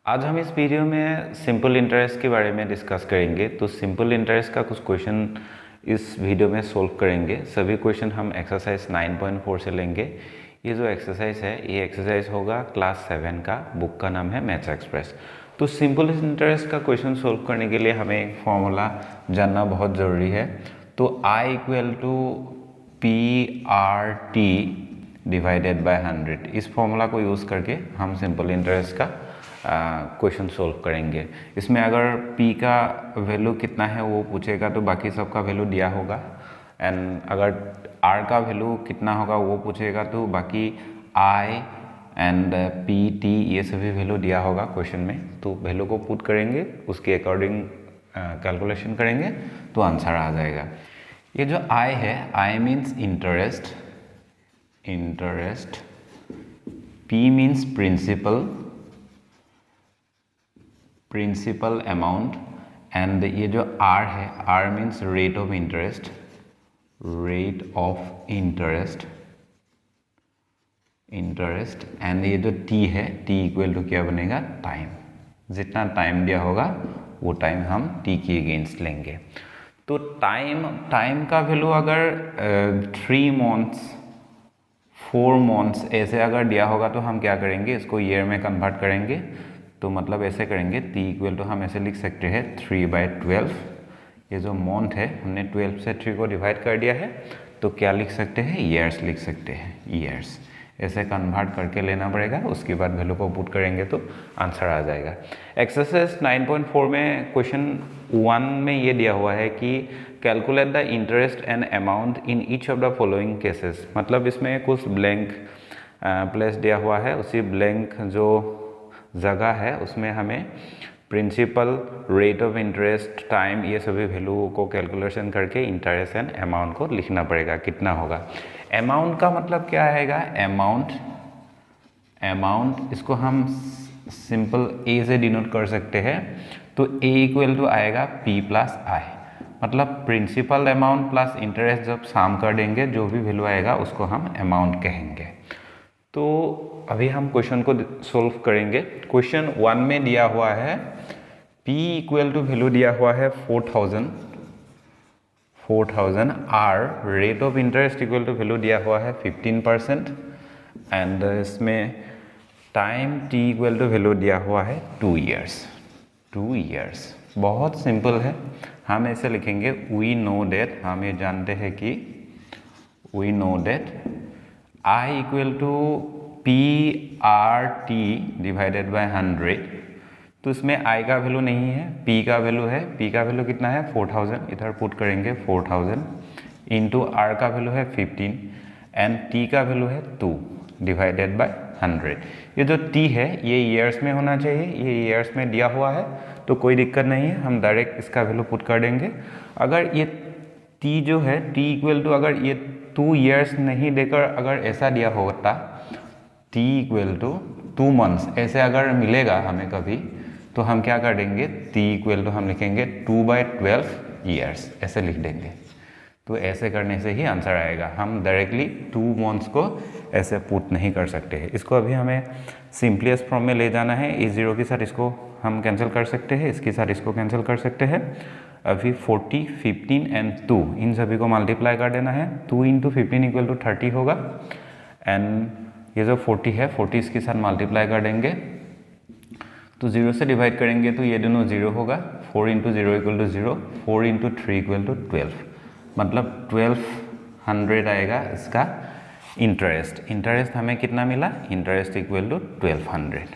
आज हम इस वीडियो में सिंपल इंटरेस्ट के बारे में डिस्कस करेंगे। तो सिंपल इंटरेस्ट का कुछ क्वेश्चन इस वीडियो में सोल्व करेंगे। सभी क्वेश्चन हम एक्सरसाइज 9.4 से लेंगे। ये जो एक्सरसाइज है ये एक्सरसाइज होगा क्लास 7 का, बुक का नाम है मैथ्स एक्सप्रेस। तो सिंपल इंटरेस्ट का क्वेश्चन सोल्व करने के लिए हमें एक फॉर्मूला जानना बहुत ज़रूरी है। तो I equal to PRT divided by 100, इस फॉर्मूला को यूज़ करके हम सिंपल इंटरेस्ट का क्वेश्चन सोल्व करेंगे। इसमें अगर P का वैल्यू कितना है वो पूछेगा तो बाकी सब का वैल्यू दिया होगा, एंड अगर R का वैल्यू कितना होगा वो पूछेगा तो बाकी I एंड P T ये सभी वैल्यू दिया होगा क्वेश्चन में। तो वैल्यू को पुट करेंगे, उसके अकॉर्डिंग कैलकुलेशन करेंगे तो आंसर आ जाएगा। ये जो I है, I means interest, P means principal amount, and ये जो R है, R means rate of interest, and ये जो T है, T इक्वल टू क्या बनेगा, टाइम। जितना टाइम दिया होगा वो टाइम हम T के अगेंस्ट लेंगे। तो टाइम का वैल्यू अगर 3 मंथ्स 4 मंथ्स ऐसे अगर दिया होगा तो हम क्या करेंगे, इसको ईयर में कन्वर्ट करेंगे। तो मतलब ऐसे करेंगे, T इक्वल टू हम ऐसे लिख सकते हैं 3/12। ये जो मंथ है हमने 12 से 3 को डिवाइड कर दिया है, तो क्या लिख सकते हैं, ईयर्स लिख सकते हैं, ईयर्स। ऐसे कन्वर्ट करके लेना पड़ेगा, उसके बाद वैल्यू को पुट करेंगे तो आंसर आ जाएगा। एक्सरसाइज 9.4 में क्वेश्चन 1 में ये दिया हुआ है कि calculate the interest and amount in each of the following cases. मतलब इसमें कुछ ब्लैंक प्लेस दिया हुआ है, उसी ब्लैंक जो जगह है उसमें हमें principal, rate of interest, time ये सभी वैल्यू को कैलकुलेशन करके इंटरेस्ट एंड अमाउंट को लिखना पड़ेगा, कितना होगा। अमाउंट का मतलब क्या आएगा, अमाउंट इसको हम सिंपल A से डिनोट कर सकते हैं। तो A इक्वल टू आएगा P प्लस I, मतलब प्रिंसिपल अमाउंट प्लस इंटरेस्ट जब साम कर देंगे जो भी वैल्यू आएगा उसको हम अमाउंट कहेंगे। तो अभी हम क्वेश्चन को सोल्व करेंगे। क्वेश्चन 1 में दिया हुआ है P इक्वल टू वैल्यू दिया हुआ है 4000, R rate of interest equal to value दिया हुआ है 15%, एंड इसमें time T equal to value दिया हुआ है 2 ईयर्स। बहुत सिंपल है, हम ऐसे लिखेंगे, वी नो डेट, हम ये जानते हैं कि we know that I equal to PRT divided by 100। तो इसमें I का वैल्यू नहीं है, P का वैल्यू है। P का वैल्यू कितना है, 4000, इधर पुट करेंगे 4000 इंटू R का वैल्यू है 15 एंड T का वैल्यू है 2 डिवाइडेड बाय 100। ये जो T है ये ईयर्स में होना चाहिए, ये ईयर्स में दिया हुआ है तो कोई दिक्कत नहीं है, हम डायरेक्ट इसका वैल्यू पुट कर देंगे। अगर ये T जो है, T इक्वल टू अगर ये 2 ईयर्स नहीं देकर अगर ऐसा दिया होता, T इक्वल टू 2 मंथ्स ऐसे अगर मिलेगा हमें कभी, तो हम क्या कर देंगे, T इक्वल टू हम लिखेंगे 2/12 ईयर्स, ऐसे लिख देंगे। तो ऐसे करने से ही आंसर आएगा, हम डायरेक्टली 2 मंथ्स को ऐसे पुट नहीं कर सकते हैं। इसको अभी हमें सिंपलेस्ट फॉर्म में ले जाना है। इस 0 के साथ इसको हम कैंसिल कर सकते हैं, इसके साथ इसको कैंसिल कर सकते हैं। अभी 40, 15 एंड 2 इन सभी को मल्टीप्लाई कर देना है। 2 इंटू 15 इक्वल टू 30 होगा, एंड ये जो 40 है 40 इसके साथ मल्टीप्लाई कर देंगे तो 0 से डिवाइड करेंगे तो ये दोनों 0 होगा। 4 into 0 equal to 0, 4 into 3 equal to 12, मतलब 1200 आएगा इसका इंटरेस्ट हमें कितना मिला, इंटरेस्ट इक्वल टू 1200।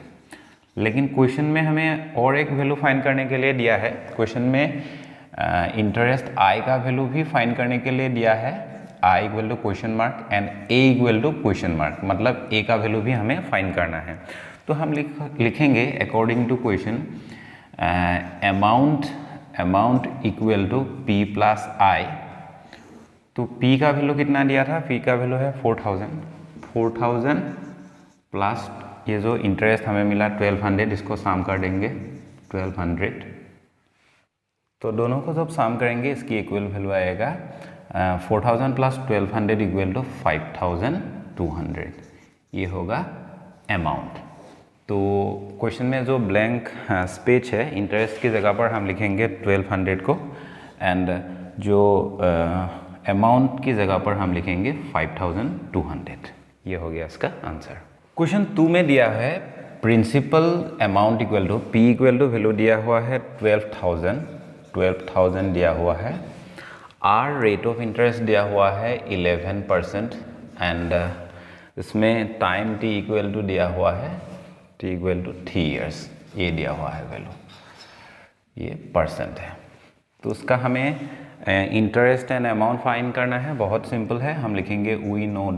लेकिन क्वेश्चन में हमें और एक वैल्यू फाइंड करने के लिए दिया है। क्वेश्चन में इंटरेस्ट I का वैल्यू भी फाइंड करने के लिए दिया है, I equal to question mark and A equal to question mark, मतलब A का वैल्यू भी हमें फाइंड करना है। तो हम लिखेंगे according to question, amount equal to P plus I। तो P का वैल्यू कितना दिया था, P का वैल्यू है 4000 प्लस ये जो इंटरेस्ट हमें मिला 1200, इसको साम कर देंगे 1200। तो दोनों को जब साम करेंगे इसकी इक्वल वैल्यू आएगा 4000 प्लस 1200 इक्वल टू 5200, ये होगा अमाउंट। तो क्वेश्चन में जो ब्लैंक स्पेस है इंटरेस्ट की जगह पर हम लिखेंगे 1200 को, एंड जो अमाउंट की जगह पर हम लिखेंगे 5200। ये हो गया इसका आंसर। क्वेश्चन 2 में दिया है principal amount equal to P equal to value दिया हुआ है 12,000 दिया हुआ है, आर रेट ऑफ इंटरेस्ट दिया हुआ है 11%, एंड इसमें टाइम टी इक्वल टू दिया हुआ है टी इक्वल टू 3 years, ये दिया हुआ है वैल्यू, ये परसेंट है। तो उसका हमें इंटरेस्ट एंड अमाउंट फाइंड करना है। बहुत सिंपल है, हम लिखेंगे वी नो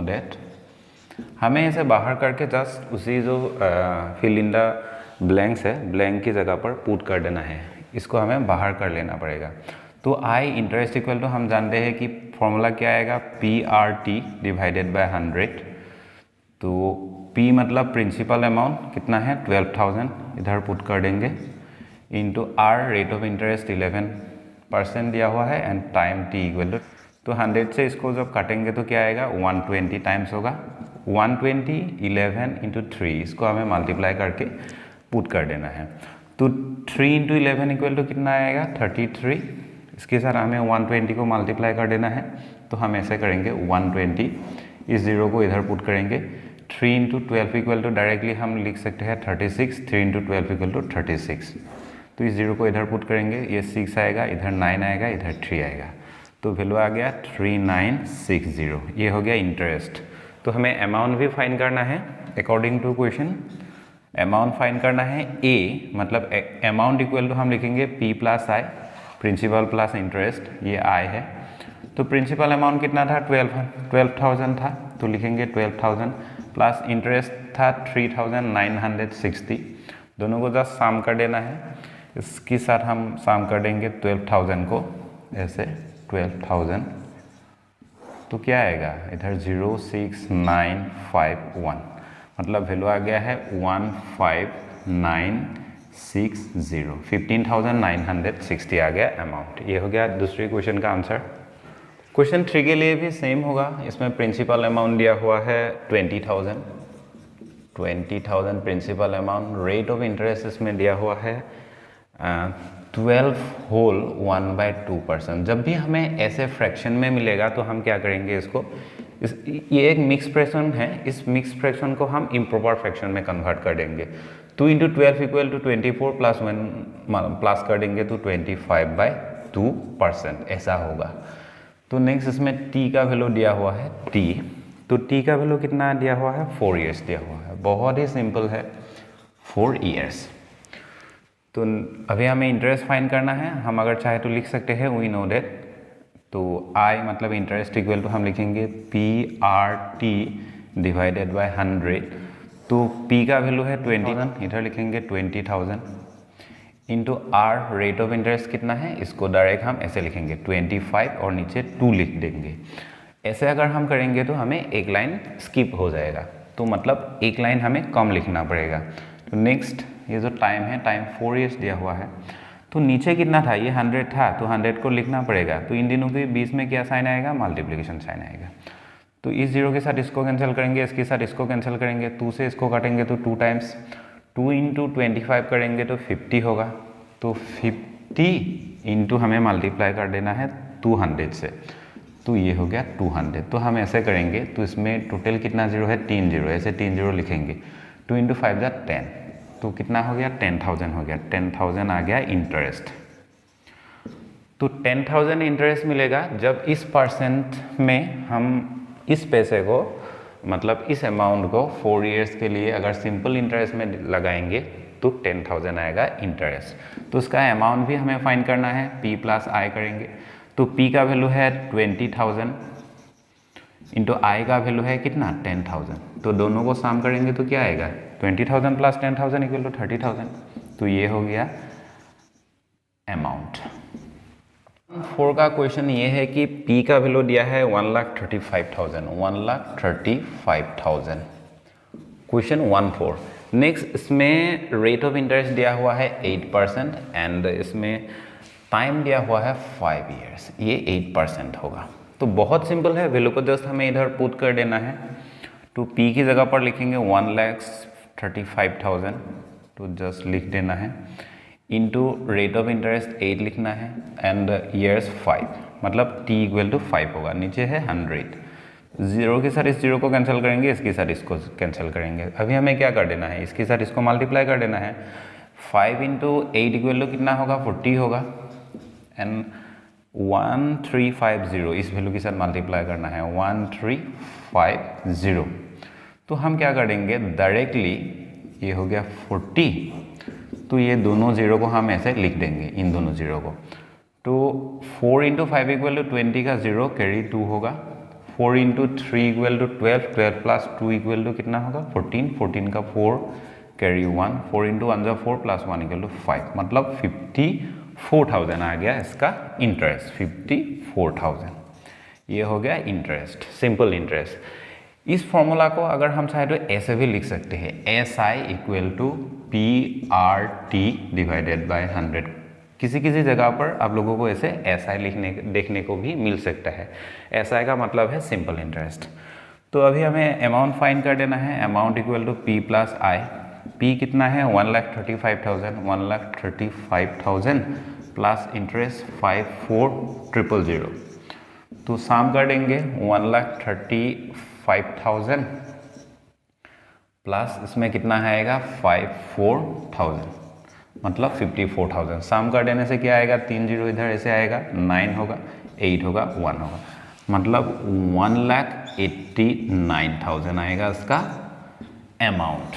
डेट, हमें इसे बाहर करके जस्ट उसी जो फिल इन द ब्लैंक्स है, ब्लैंक की जगह पर पुट कर देना है, इसको हमें बाहर कर लेना पड़ेगा। तो आई इंटरेस्ट इक्वल टू हम जानते हैं कि फॉर्मूला क्या आएगा, P R T divided by 100। तो P मतलब प्रिंसिपल अमाउंट कितना है 12,000, इधर पुट कर देंगे, into R rate of interest 11% दिया हुआ है, and time T equal to, तो 100 से इसको जब काटेंगे तो क्या आएगा 120 टाइम्स होगा, 120 11 इंटू 3, इसको हमें मल्टीप्लाई करके पुट कर देना है। तो 3 इंटू 11 इक्वल टू कितना आएगा 33, इसके साथ हमें 120 को मल्टीप्लाई कर देना है। तो हम ऐसे करेंगे 120, इस जीरो को इधर पुट करेंगे, 3 इंटू 12 इक्वल टू डायरेक्टली हम लिख सकते हैं 36, 3 इंटू 12 इक्वल टू 36। तो इस जीरो को इधर पुट करेंगे, ये 6 आएगा, इधर 9 आएगा, इधर 3 आएगा, तो वैल्यू आ गया 3960। ये हो गया इंटरेस्ट। तो हमें अमाउंट भी फाइंड करना है according to question. Amount find करना है ए, मतलब अमाउंट इक्वल टू हम लिखेंगे P plus I, principal plus interest, ये आई है। तो प्रिंसिपल अमाउंट कितना था 12,000 था, तो लिखेंगे 12,000 प्लस इंटरेस्ट था 3,960, दोनों को जस्ट साम कर देना है। इसके साथ हम साम कर देंगे 12,000 को, ऐसे 12,000, तो क्या आएगा इधर 06951, मतलब वैल्यू आ गया है 15960, 15,960 आ गया अमाउंट। ये हो गया दूसरे क्वेश्चन का आंसर। क्वेश्चन 3 के लिए भी सेम होगा, इसमें प्रिंसिपल अमाउंट दिया हुआ है 20,000 principal amount, rate of interest इसमें दिया हुआ है 12 होल 1/2%। जब भी हमें ऐसे फ्रैक्शन में मिलेगा तो हम क्या करेंगे इसको, ये एक मिक्स फ्रैक्शन है, इस मिक्स फ्रैक्शन को हम इम्प्रॉपर फ्रैक्शन में कन्वर्ट कर देंगे। 2 into 12 equal to 24 plus 1 plus कर देंगे तो 25/2%, ऐसा होगा। तो नेक्स्ट इसमें t का वैल्यू दिया हुआ है t, तो t का वैल्यू कितना दिया हुआ है 4 years दिया हुआ है, बहुत ही सिंपल है 4 years। तो अभी हमें इंटरेस्ट फाइंड करना है, हम अगर चाहे तो लिख सकते हैं वी नो डेट। तो I मतलब इंटरेस्ट इक्वल टू हम लिखेंगे PRT डिवाइडेड बाय 100। तो P का वैल्यू है 20,000, इधर लिखेंगे 20,000 into R rate of interest कितना है, इसको डायरेक्ट हम ऐसे लिखेंगे 25 और नीचे 2 लिख देंगे। ऐसे अगर हम करेंगे तो हमें एक लाइन स्किप हो जाएगा, तो मतलब एक लाइन हमें कम लिखना पड़ेगा। तो नेक्स्ट ये जो टाइम है, टाइम 4 years दिया हुआ है, तो नीचे कितना था, ये 100 था, तो 100 को लिखना पड़ेगा। तो इन दिनों के बीच में क्या साइन आएगा, मल्टीप्लिकेशन साइन आएगा। तो इस जीरो के साथ इसको कैंसिल करेंगे, इसके साथ इसको कैंसिल करेंगे, 2 से इसको काटेंगे तो 2 टाइम्स, 2 इंटू 25 करेंगे तो 50 होगा। तो 50 इंटू हमें मल्टीप्लाई कर देना है 200 से, तो ये हो गया 200। तो हम ऐसे करेंगे, तो इसमें टोटल कितना जीरो है 3 जीरो, ऐसे 3 जीरो लिखेंगे, 2 इंटू 5 = 10, तो कितना हो गया 10,000 हो गया, 10,000 आ गया इंटरेस्ट। तो 10,000 इंटरेस्ट मिलेगा जब इस परसेंट में हम इस पैसे को, मतलब इस अमाउंट को 4 years के लिए अगर सिंपल इंटरेस्ट में लगाएंगे तो 10,000 आएगा इंटरेस्ट। तो उसका अमाउंट भी हमें फाइंड करना है, P प्लस I करेंगे। तो P का वैल्यू है 20,000 इंटू I का वैल्यू है कितना 10,000, तो दोनों को साम करेंगे तो क्या आएगा 20,000 प्लस 10,000 इक्वल टू 30,000। तो ये हो गया अमाउंट। 4 का क्वेश्चन ये है कि P का वैल्यू दिया है 1,35,000। क्वेश्चन 1/4। नेक्स्ट इसमें रेट ऑफ इंटरेस्ट दिया हुआ है 8% एंड इसमें टाइम दिया हुआ है 5 years, ये 8% होगा। तो बहुत सिंपल है, वैल्यू को जस्ट हमें इधर पुट कर देना है। तो पी की जगह पर लिखेंगे 1,35,000, तो जस्ट लिख देना है, इनटू रेट ऑफ इंटरेस्ट 8 लिखना है, एंड ईयर्स 5, मतलब t इक्वल टू 5 होगा। नीचे है 100, जीरो के साथ इस जीरो को कैंसिल करेंगे, इसके साथ इसको कैंसिल करेंगे। अभी हमें क्या कर देना है, इसके साथ इसको मल्टीप्लाई कर देना है। 5 इंटू 8 इक्वल टू कितना होगा, 40 होगा, एंड 1350 इस वैल्यू के साथ मल्टीप्लाई करना है, 1350। तो हम क्या करेंगे डायरेक्टली, ये हो गया 40, तो ये दोनों जीरो को हम ऐसे लिख देंगे, इन दोनों जीरो को। तो 4 इंटू 5 इक्वल टू 20 का जीरो कैरी 2 होगा, 4 into 3 equal to 12, 12 plus 2 equal to कितना होगा 14, 14 का 4 कैरी 1, 4 इंटू 1 जा 4 प्लस 1 इक्वल टू 5, मतलब 54,000 आ गया इसका इंटरेस्ट, 54,000 ये हो गया इंटरेस्ट, सिंपल इंटरेस्ट। इस फॉर्मूला को अगर हम चाहे तो ऐसे भी लिख सकते हैं, SI equal to PRT divided by 100। किसी किसी जगह पर आप लोगों को ऐसे SI देखने को भी मिल सकता है। SI का मतलब है सिंपल इंटरेस्ट। तो अभी हमें अमाउंट फाइंड कर देना है, amount equal to P plus I। P कितना है 1,35,000, 1,35,000 प्लस इंटरेस्ट 54,000। तो साम कर देंगे 1,35,000 प्लस इसमें कितना आएगा 54,000, मतलब 54,000। साम कर देने से क्या आएगा, 3 जीरो इधर ऐसे आएगा, 9 होगा, 8 होगा, 1 होगा, मतलब 1,89,000 आएगा इसका अमाउंट।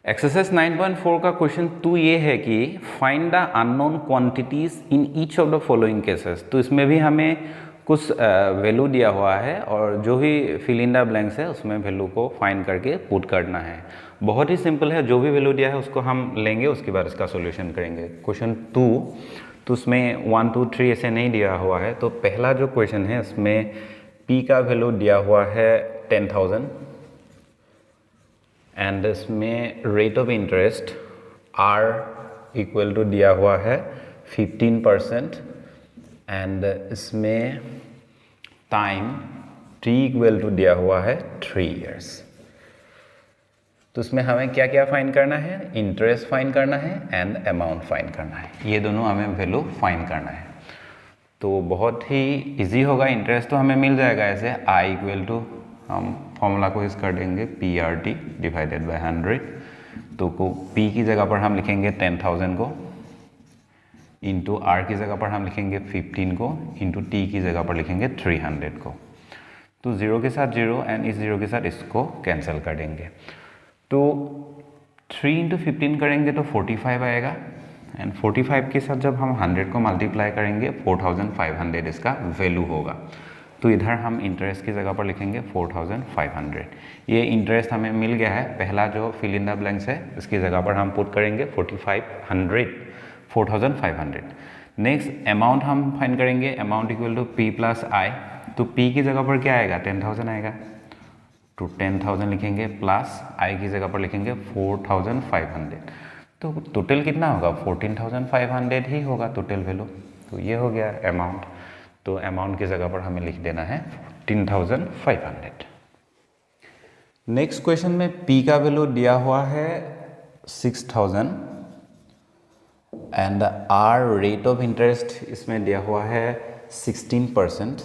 एक्सरसाइज 9.4 का क्वेश्चन 2 ये है कि find the unknown quantities in each of the following cases. तो इसमें भी हमें कुछ वैल्यू दिया हुआ है और जो भी फिल इन द ब्लैंक्स है उसमें वैल्यू को फाइंड करके पुट करना है। बहुत ही सिंपल है, जो भी वैल्यू दिया है उसको हम लेंगे, उसके बाद इसका सॉल्यूशन करेंगे। क्वेश्चन 2 तो उसमें 1 2 3 ऐसे नहीं दिया हुआ है। तो पहला जो क्वेश्चन है इसमें P का वैल्यू दिया हुआ है 10,000 एंड इसमें rate of interest R equal to दिया हुआ है 15% एंड इसमें टाइम T इक्वल टू दिया हुआ है 3 इयर्स। तो इसमें हमें क्या क्या फाइंड करना है, इंटरेस्ट फाइंड करना है एंड अमाउंट फाइंड करना है, ये दोनों हमें वैल्यू फाइंड करना है। तो बहुत ही इजी होगा। इंटरेस्ट तो हमें मिल जाएगा ऐसे, I इक्वल टू हम फॉर्मूला को यूज कर देंगे PRT डिवाइडेड बाय 100। तो को P की जगह पर हम लिखेंगे 10,000 को, इंटू R की जगह पर हम लिखेंगे 15 को, इंटू T की जगह पर लिखेंगे 300 को। तो जीरो के साथ जीरो एंड इस जीरो के साथ इसको कैंसिल कर देंगे। तो 3 इंटू 15 करेंगे तो 45 आएगा एंड 45 के साथ जब हम 100 को मल्टीप्लाई करेंगे 4,500 इसका वैल्यू होगा। तो इधर हम इंटरेस्ट की जगह पर लिखेंगे 4,500। ये इंटरेस्ट हमें मिल गया है, पहला जो फिल इन द ब्लैंक्स है इसकी जगह पर हम पुट करेंगे 4,500। नेक्स्ट अमाउंट हम फाइंड करेंगे, amount equal to P plus I। तो P की जगह पर क्या आएगा 10,000 आएगा, तो 10,000 लिखेंगे प्लस I की जगह पर लिखेंगे 4,500। तो टोटल कितना होगा 14,500 ही होगा टोटल वैल्यू। तो ये हो गया अमाउंट। तो अमाउंट की जगह पर हमें लिख देना है 14,500। नेक्स्ट क्वेश्चन में P का वैल्यू दिया हुआ है 6,000 and R rate of interest इसमें दिया हुआ है 16%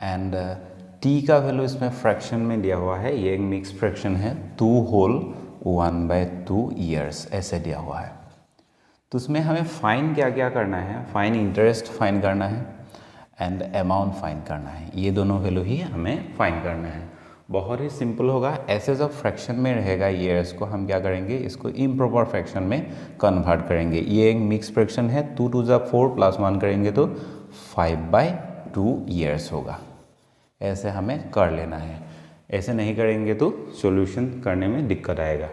एंड T का वैल्यू इसमें फ्रैक्शन में दिया हुआ है, ये एक मिक्स फ्रैक्शन है, 2 होल 1/2 ईयर्स ऐसे दिया हुआ है। तो उसमें हमें फाइन क्या क्या करना है, फाइन इंटरेस्ट फाइन करना है एंड अमाउंट फाइन करना है, ये दोनों वैल्यू ही हमें फाइन करना है। बहुत ही सिंपल होगा। ऐसे जब फ्रैक्शन में रहेगा ईयर्स को हम क्या करेंगे, इसको इम्प्रॉपर फ्रैक्शन में कन्वर्ट करेंगे। ये एक मिक्स फ्रैक्शन है, 2 2 जा 4 प्लस 1 करेंगे तो 5/2 ईयर्स होगा। ऐसे हमें कर लेना है, ऐसे नहीं करेंगे तो सॉल्यूशन करने में दिक्कत आएगा।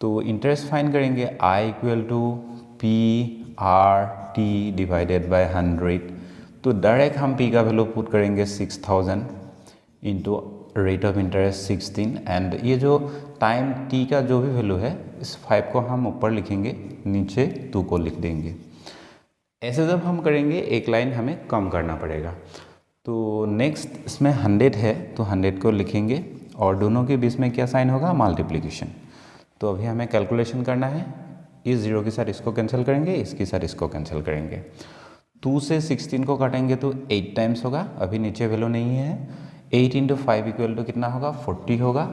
तो इंटरेस्ट फाइंड करेंगे, I equal to PRT divided by 100। तो डायरेक्ट हम P का वैल्यू पुट करेंगे 6,000 into rate of interest 16 and ये जो टाइम T का जो भी वैल्यू है इस 5 को हम ऊपर लिखेंगे, नीचे 2 को लिख देंगे। ऐसे जब हम करेंगे एक लाइन हमें कम करना पड़ेगा। तो नेक्स्ट इसमें 100 है तो 100 को लिखेंगे और दोनों के बीच में क्या साइन होगा, मल्टीप्लिकेशन। तो अभी हमें कैलकुलेशन करना है, इस 0 के साथ इसको कैंसिल करेंगे, इसके साथ इसको कैंसिल करेंगे। 2 से 16 को काटेंगे तो 8 टाइम्स होगा, अभी नीचे वैल्यू नहीं है। 8 इंटू 5 इक्वल टू कितना होगा, 40 होगा,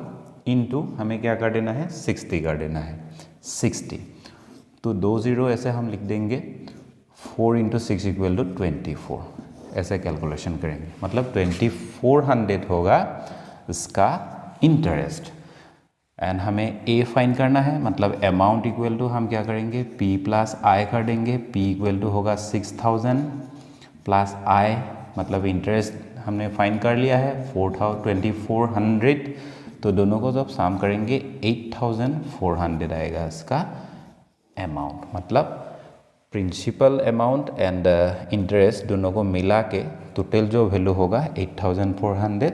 इंटू हमें क्या कर देना है, 60 कर देना है, 60। तो 2 0 ऐसे हम लिख देंगे, 4 इंटू 6 इक्वल टू 24, ऐसे कैलकुलेशन करेंगे। मतलब 2400 होगा इसका इंटरेस्ट। एंड हमें ए फाइन करना है, मतलब अमाउंट इक्वल टू हम क्या करेंगे, पी प्लस आई कर देंगे। पी इक्वल टू होगा 6000 प्लस आई, मतलब इंटरेस्ट हमने फाइन कर लिया है 2400। तो दोनों को जब सम करेंगे 8400 आएगा इसका अमाउंट। मतलब प्रिंसिपल अमाउंट एंड इंटरेस्ट दोनों को मिला के टोटल जो वैल्यू होगा 8400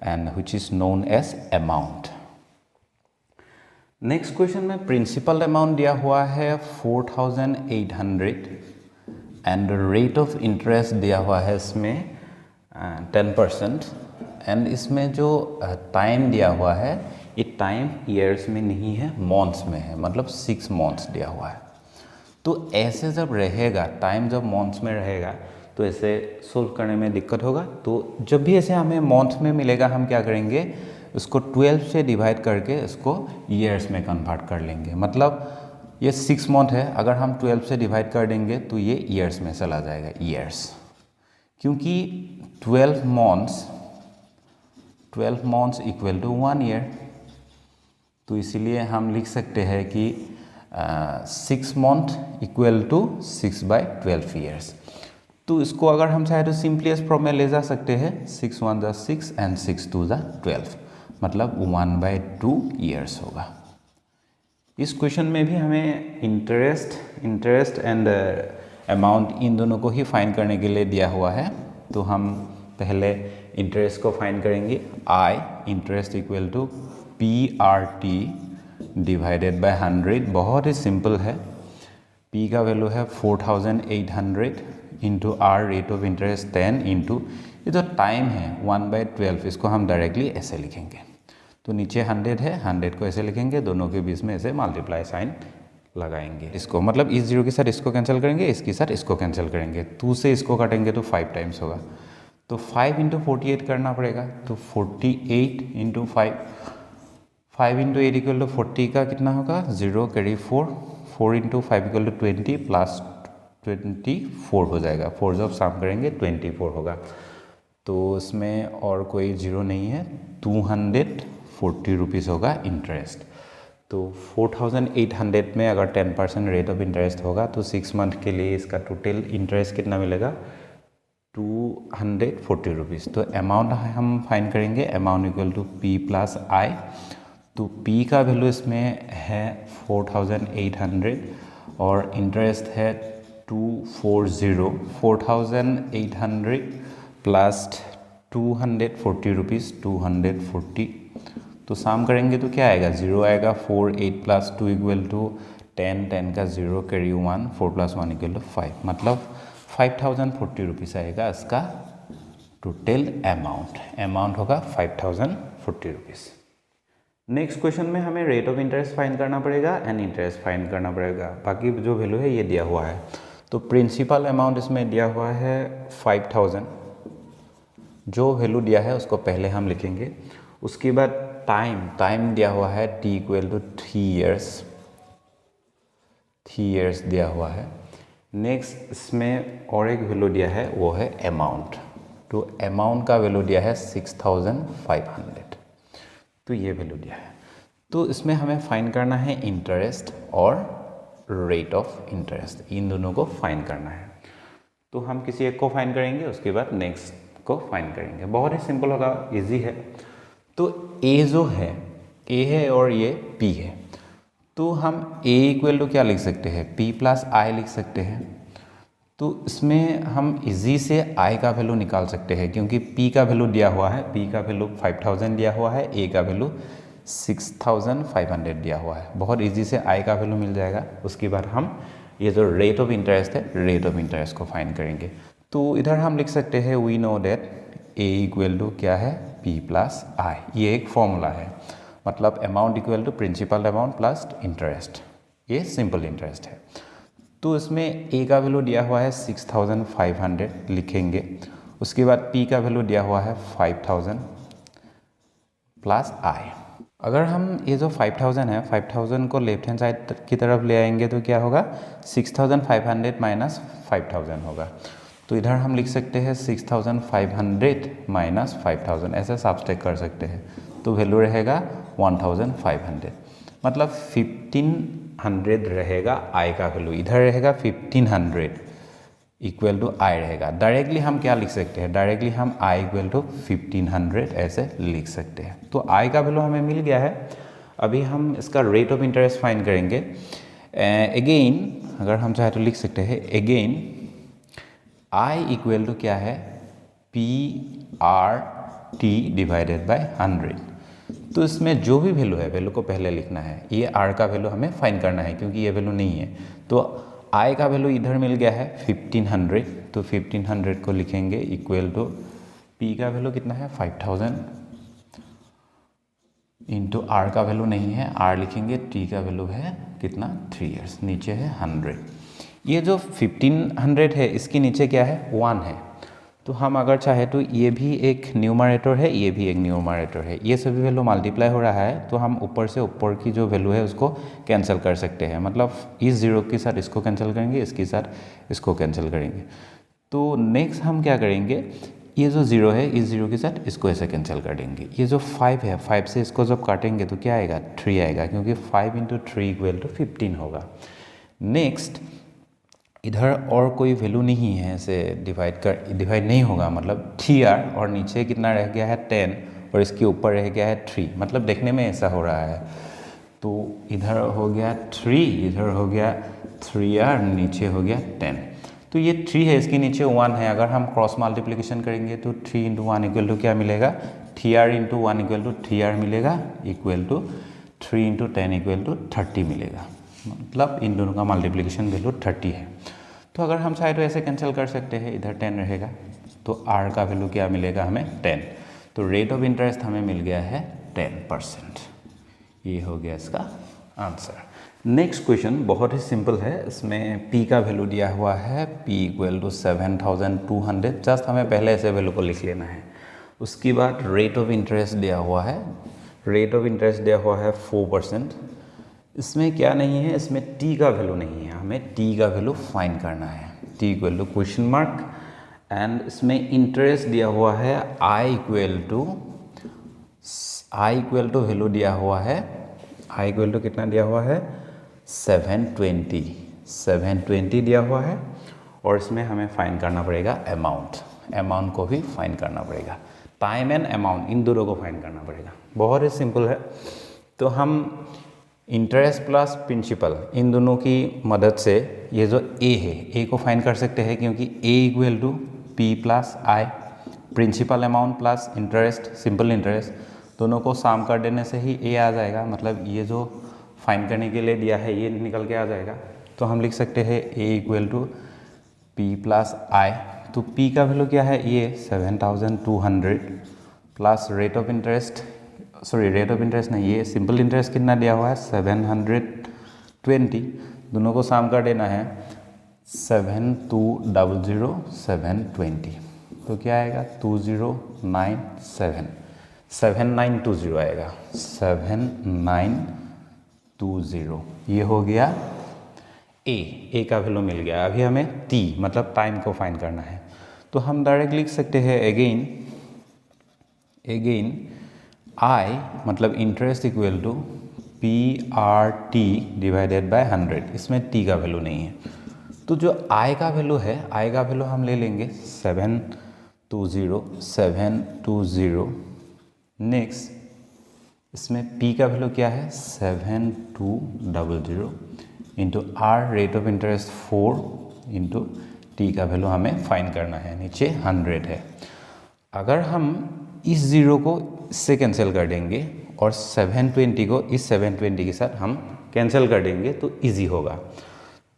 and which is known as amount. Next question में प्रिंसिपल अमाउंट दिया हुआ है 4800 एंड रेट ऑफ इंटरेस्ट दिया हुआ है इसमें 10%। एंड इसमें जो टाइम दिया हुआ है, ये टाइम ईयर्स में नहीं है, मंथ्स में है, मतलब 6 मंथ्स दिया हुआ है। तो ऐसे जब रहेगा, टाइम जब मंथ्स में रहेगा तो ऐसे सोल्व करने में दिक्कत होगा। तो जब भी ऐसे हमें मंथ्स में मिलेगा, हम क्या करेंगे, उसको 12 से डिवाइड करके इसको ईयर्स में कन्वर्ट कर लेंगे। मतलब ये 6 मंथ है, अगर हम 12 से डिवाइड कर देंगे तो ये ईयर्स में चला जाएगा, ईयर्स। क्योंकि 12 मंथ्स इक्वल टू 1 ईयर, तो इसीलिए हम लिख सकते हैं कि 6 मंथ इक्वल टू 6/12 ईयर्स। तो इसको अगर हम चाहे तो सिंपलेस्ट फॉर्म में ले जा सकते हैं, 6 1 जा 6 एंड 6 2 जा 12, मतलब 1/2 ईयर्स होगा। इस क्वेश्चन में भी हमें इंटरेस्ट एंड अमाउंट इन दोनों को ही फाइंड करने के लिए दिया हुआ है। तो हम पहले इंटरेस्ट को फाइंड करेंगे। I interest equal to PRT divided by 100। बहुत ही सिंपल है। P का वैल्यू है 4800 into R rate of interest 10 into ये जो टाइम है 1/12, इसको हम डायरेक्टली ऐसे लिखेंगे। तो नीचे 100 है, 100 को ऐसे लिखेंगे, दोनों के बीच में ऐसे मल्टीप्लाई साइन लगाएंगे। इसको मतलब इस 0 के साथ इसको कैंसिल करेंगे, इसके साथ इसको कैंसिल करेंगे। 2 से इसको काटेंगे तो 5 टाइम्स होगा, तो 5 इंटू 48 करना पड़ेगा। तो 48 इंटू 5 इंटू 8 इक्वल टू 40 का कितना होगा, 0 carry 4 into 5 equal to 20 plus 24 हो जाएगा। 4 जब सम करेंगे 24 होगा। तो इसमें और कोई 0 नहीं है, 240 रुपीज़ होगा इंटरेस्ट। तो 4800 में अगर 10% रेट ऑफ इंटरेस्ट होगा तो 6 मंथ के लिए इसका टोटल इंटरेस्ट कितना मिलेगा, 240 रुपीज़। तो अमाउंट हम फाइंड करेंगे, amount equal to P plus I. तो P का वैल्यू इसमें है 4800 और इंटरेस्ट है 240। 4800 प्लस 240 रुपीज़, 240। तो सम करेंगे तो क्या आएगा, 0 आएगा। 4 8 प्लस 2 इक्वल टू 10, 10 का 0 कैरी 1, 4 प्लस 1 इक्वल टू 5, मतलब 5040 रुपीज़ आएगा इसका टोटल अमाउंट होगा 5040 रुपीज़। नेक्स्ट क्वेश्चन में हमें रेट ऑफ इंटरेस्ट फाइंड करना पड़ेगा एंड इंटरेस्ट फाइंड करना पड़ेगा। बाकी जो वैल्यू है ये दिया हुआ है। तो प्रिंसिपल अमाउंट इसमें दिया हुआ है 5000। जो वैल्यू दिया है उसको पहले हम लिखेंगे। उसके बाद टाइम दिया हुआ है T इक्वल टू 3 ईयर्स दिया हुआ है। नेक्स्ट इसमें और एक वैल्यू दिया है, वो है अमाउंट। तो अमाउंट का वैल्यू दिया है 6500। तो ये वैल्यू दिया है। तो इसमें हमें फाइंड करना है इंटरेस्ट और रेट ऑफ इंटरेस्ट, इन दोनों को फाइंड करना है। तो हम किसी एक को फाइंड करेंगे, उसके बाद नेक्स्ट को फाइंड करेंगे। बहुत ही सिंपल होगा, इजी है। तो ए जो है, ए है और ये P है। तो हम A इक्वल टू क्या लिख सकते हैं, P प्लस आई लिख सकते हैं। तो इसमें हम इजी से I का वैल्यू निकाल सकते हैं, क्योंकि P का वैल्यू दिया हुआ है। P का वैल्यू 5000 दिया हुआ है, A का वैल्यू 6500 दिया हुआ है। बहुत इजी से I का वैल्यू मिल जाएगा। उसके बाद हम ये जो रेट ऑफ इंटरेस्ट है, रेट ऑफ इंटरेस्ट को फाइंड करेंगे। तो इधर हम लिख सकते हैं, we know that A equal to क्या है, पी प्लस आई। ये एक फॉर्मूला है, मतलब amount equal to principal amount plus interest, ये सिंपल इंटरेस्ट है। तो इसमें ए का वैल्यू दिया हुआ है 6500 लिखेंगे, उसके बाद पी का वैल्यू दिया हुआ है 5000 प्लस आई। अगर हम ये जो 5000 है, 5000 को लेफ्ट हैंड साइड की तरफ ले आएंगे तो क्या होगा, 6500 माइनस 5000 होगा। तो इधर हम लिख सकते हैं 6500 माइनस 5000, ऐसे सब्ट्रैक्ट कर सकते हैं, तो वैल्यू रहेगा 1500, मतलब 1500 रहेगा आई का वैल्यू, इधर रहेगा 1500 इक्वल टू आई रहेगा। डायरेक्टली हम क्या लिख सकते हैं, डायरेक्टली हम आई इक्वल टू 1500 ऐसे लिख सकते हैं। तो आई का वैल्यू हमें मिल गया है। अभी हम इसका रेट ऑफ इंटरेस्ट फाइंड करेंगे। अगेन अगर हम चाहे तो लिख सकते हैं, अगेन आई इक्वल टू क्या है, P R T divided by 100। तो इसमें जो भी वैल्यू है, वैल्यू को पहले लिखना है, ये आर का वैल्यू हमें फाइंड करना है क्योंकि ये वैल्यू नहीं है। तो आई का वैल्यू इधर मिल गया है 1500, तो 1500 को लिखेंगे इक्वल टू पी का वैल्यू कितना है 5000 इंटू आर का वैल्यू नहीं है, आर लिखेंगे, टी का वैल्यू है कितना 3 इयर्स, नीचे है 100। ये जो 1500 है इसके नीचे क्या है 1 है, तो हम अगर चाहे तो ये भी एक न्यूमरेटर है, ये भी एक न्यूमरेटर है, ये सभी वैल्यू मल्टीप्लाई हो रहा है, तो हम ऊपर से ऊपर की जो वैल्यू है उसको कैंसिल कर सकते हैं। मतलब इस जीरो के साथ इसको कैंसिल करेंगे, इसके साथ इसको कैंसिल करेंगे। तो नेक्स्ट हम क्या करेंगे, ये जो जीरो है इस जीरो के साथ इसको ऐसे कैंसिल कर देंगे। ये जो 5 है, 5 से इसको जब काटेंगे तो क्या आएगा 3 आएगा, क्योंकि 5 इंटू 3 इक्वल टू 15 होगा। नेक्स्ट इधर और कोई वैल्यू नहीं है, ऐसे डिवाइड नहीं होगा, मतलब 3r और नीचे कितना रह गया है 10 और इसके ऊपर रह गया है 3, मतलब देखने में ऐसा हो रहा है। तो इधर हो गया 3, इधर हो गया 3r, नीचे हो गया 10। तो ये 3 है, इसके नीचे 1 है, अगर हम क्रॉस मल्टीप्लिकेशन करेंगे तो 3 इंटू 1 इक्वल टू क्या मिलेगा, 3r into 1 equal to 3r मिलेगा, equal to 3 into 10 equal to 30 मिलेगा, मतलब इन दोनों का मल्टीप्लिकेशन वैल्यू 30 है। तो अगर हम चाहे तो ऐसे कैंसिल कर सकते हैं, इधर 10 रहेगा, तो r का वैल्यू क्या मिलेगा हमें 10। तो रेट ऑफ इंटरेस्ट हमें मिल गया है 10%। ये हो गया इसका आंसर। नेक्स्ट क्वेश्चन बहुत ही सिंपल है, इसमें p का वैल्यू दिया हुआ है, p इक्वल टू 7200। जस्ट हमें पहले ऐसे वैल्यू को लिख लेना है। उसके बाद रेट ऑफ इंटरेस्ट दिया हुआ है, रेट ऑफ इंटरेस्ट दिया हुआ है 4%। इसमें क्या नहीं है, इसमें t का वैल्यू नहीं है, हमें t का वैल्यू फाइंड करना है, t equal to question mark. And इसमें इंटरेस्ट दिया हुआ है i इक्वल टू वैल्यू दिया हुआ है, i इक्वल टू कितना दिया हुआ है 720 दिया हुआ है। और इसमें हमें फाइंड करना पड़ेगा अमाउंट को भी फाइंड करना पड़ेगा, टाइम एंड अमाउंट इन दोनों को फाइंड करना पड़ेगा। बहुत ही सिंपल है। तो हम इंटरेस्ट प्लस प्रिंसिपल इन दोनों की मदद से ये जो a है, a को फाइंड कर सकते हैं, क्योंकि a equal to P plus I, principal amount plus interest, simple interest, दोनों को साम कर देने से ही a आ जाएगा। मतलब ये जो फाइंड करने के लिए दिया है ये निकल के आ जाएगा। तो हम लिख सकते हैं a equal to P plus I. तो p का वैल्यू क्या है, ये 7200 plus rate of interest, rate of interest नहीं, ये सिंपल इंटरेस्ट कितना दिया हुआ है 720, दोनों को साम कर देना है 7200 720, तो क्या आएगा 7920 आएगा, 7920। ये हो गया ए का वैल्यू मिल गया। अभी हमें t मतलब टाइम को फाइंड करना है, तो हम डायरेक्ट लिख सकते हैं अगेन I मतलब interest equal to PRT divided by 100। इसमें t का वैल्यू नहीं है, तो जो I का वैल्यू है, I का वैल्यू हम ले लेंगे 720। नेक्स्ट इसमें p का वैल्यू क्या है 7200 into r rate of interest 4 into t का वैल्यू हमें फाइंड करना है, नीचे 100 है। अगर हम इस जीरो को इससे कैंसिल कर देंगे और 720 को इस 720 के साथ हम कैंसिल कर देंगे तो इजी होगा।